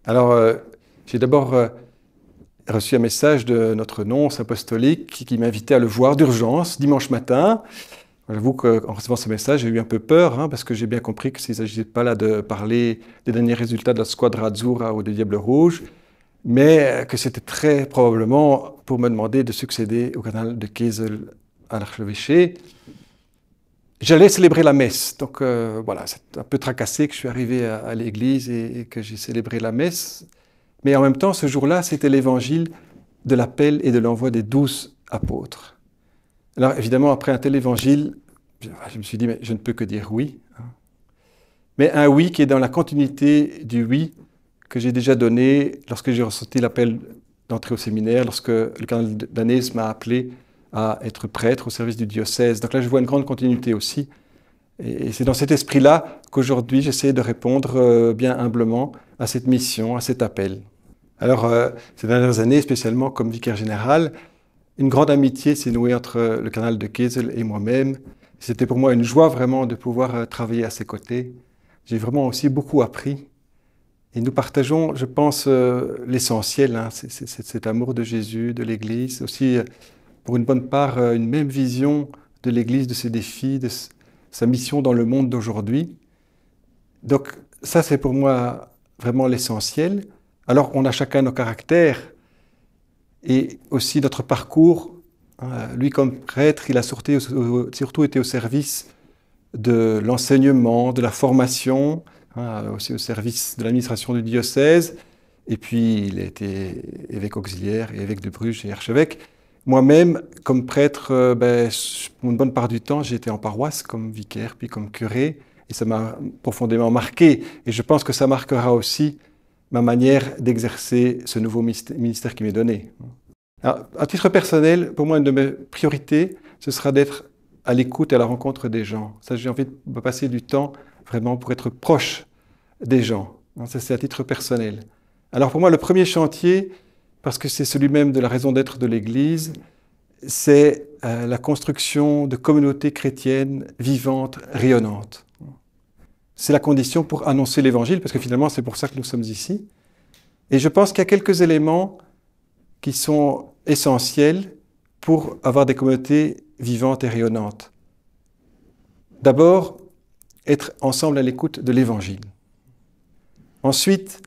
Alors, j'ai d'abord reçu un message de notre nonce apostolique qui m'invitait à le voir d'urgence dimanche matin. J'avoue qu'en recevant ce message, j'ai eu un peu peur, parce que j'ai bien compris qu'il ne s'agissait pas là de parler des derniers résultats de la Squadra Azzurra ou des Diables Rouges, mais que c'était très probablement pour me demander de succéder au cardinal de Kessel à l'archevêché. J'allais célébrer la messe, donc voilà, c'est un peu tracassé que je suis arrivé à l'église et que j'ai célébré la messe. Mais en même temps, ce jour-là, c'était l'évangile de l'appel et de l'envoi des 12 apôtres. Alors évidemment, après un tel évangile, je me suis dit, mais je ne peux que dire oui. Mais un oui qui est dans la continuité du oui que j'ai déjà donné lorsque j'ai ressenti l'appel d'entrer au séminaire, lorsque le cardinal d'Anès m'a appelé à être prêtre au service du diocèse. Donc là, je vois une grande continuité aussi. Et c'est dans cet esprit-là qu'aujourd'hui, j'essaie de répondre bien humblement à cette mission, à cet appel. Alors, ces dernières années, spécialement comme vicaire général, une grande amitié s'est nouée entre le cardinal de Kessel et moi-même. C'était pour moi une joie vraiment de pouvoir travailler à ses côtés. J'ai vraiment aussi beaucoup appris. Et nous partageons, je pense, l'essentiel, cet amour de Jésus, de l'Église, aussi pour une bonne part une même vision de l'Église, de ses défis, de sa mission dans le monde d'aujourd'hui. Donc ça, c'est pour moi vraiment l'essentiel. Alors, on a chacun nos caractères et aussi notre parcours. Lui, comme prêtre, il a surtout été au service de l'enseignement, de la formation, aussi au service de l'administration du diocèse. Et puis, il a été évêque auxiliaire et évêque de Bruges et archevêque. Moi-même, comme prêtre, pour une bonne part du temps, j'ai été en paroisse comme vicaire, puis comme curé. Et ça m'a profondément marqué. Et je pense que ça marquera aussi ma manière d'exercer ce nouveau ministère qui m'est donné. Alors, à titre personnel, pour moi, une de mes priorités, ce sera d'être à l'écoute et à la rencontre des gens. Ça, j'ai envie de passer du temps vraiment pour être proche des gens. Ça, c'est à titre personnel. Alors pour moi, le premier chantier, parce que c'est celui même de la raison d'être de l'Église, c'est la construction de communautés chrétiennes vivantes, rayonnantes. C'est la condition pour annoncer l'Évangile, parce que finalement, c'est pour ça que nous sommes ici. Et je pense qu'il y a quelques éléments qui sont essentiels pour avoir des communautés vivantes et rayonnantes. D'abord, être ensemble à l'écoute de l'Évangile. Ensuite,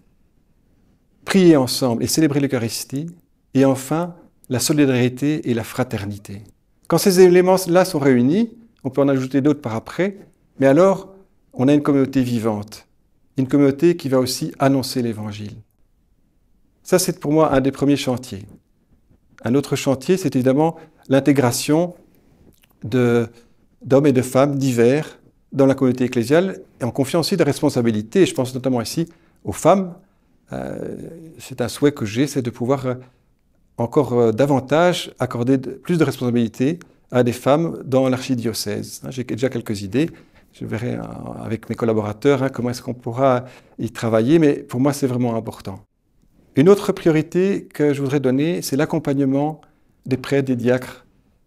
prier ensemble et célébrer l'Eucharistie. Et enfin, la solidarité et la fraternité. Quand ces éléments-là sont réunis, on peut en ajouter d'autres par après, mais alors, on a une communauté vivante, une communauté qui va aussi annoncer l'Évangile. Ça, c'est pour moi un des premiers chantiers. Un autre chantier, c'est évidemment l'intégration d'hommes et de femmes divers dans la communauté ecclésiale et en confiant aussi des responsabilités. Je pense notamment ici aux femmes. C'est un souhait que j'ai, c'est de pouvoir encore davantage accorder plus de responsabilités à des femmes dans l'archidiocèse. J'ai déjà quelques idées. Je verrai avec mes collaborateurs comment est-ce qu'on pourra y travailler, mais pour moi, c'est vraiment important. Une autre priorité que je voudrais donner, c'est l'accompagnement des prêtres, des diacres,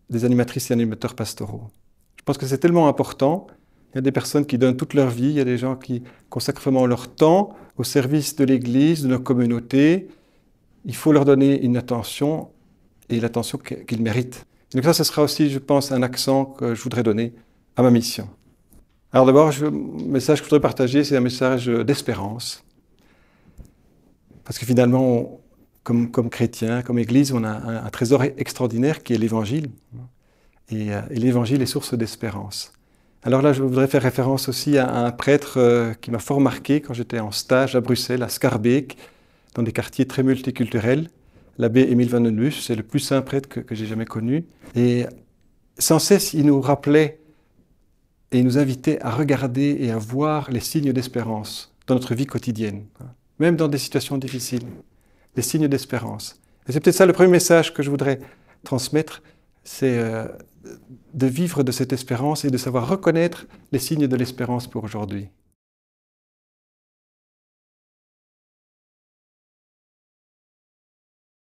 des animatrices et animateurs pastoraux. Je pense que c'est tellement important. Il y a des personnes qui donnent toute leur vie, il y a des gens qui consacrent vraiment leur temps au service de l'Église, de nos communautés. Il faut leur donner une attention et l'attention qu'ils méritent. Donc ça, ce sera aussi, je pense, un accent que je voudrais donner à ma mission. Alors d'abord, le message que je voudrais partager, c'est un message d'espérance. Parce que finalement, comme chrétiens, comme Église, on a un trésor extraordinaire qui est l'Évangile. Et l'Évangile est source d'espérance. Alors là, je voudrais faire référence aussi à un prêtre qui m'a fort marqué quand j'étais en stage à Bruxelles, à Schaerbeek, dans des quartiers très multiculturels. L'abbé Émile van den Busch, c'est le plus saint prêtre que j'ai jamais connu. Et sans cesse, il nous rappelait et il nous invitait à regarder et à voir les signes d'espérance dans notre vie quotidienne, même dans des situations difficiles, des signes d'espérance. Et c'est peut-être ça le premier message que je voudrais transmettre, c'est de vivre de cette espérance et de savoir reconnaître les signes de l'espérance pour aujourd'hui.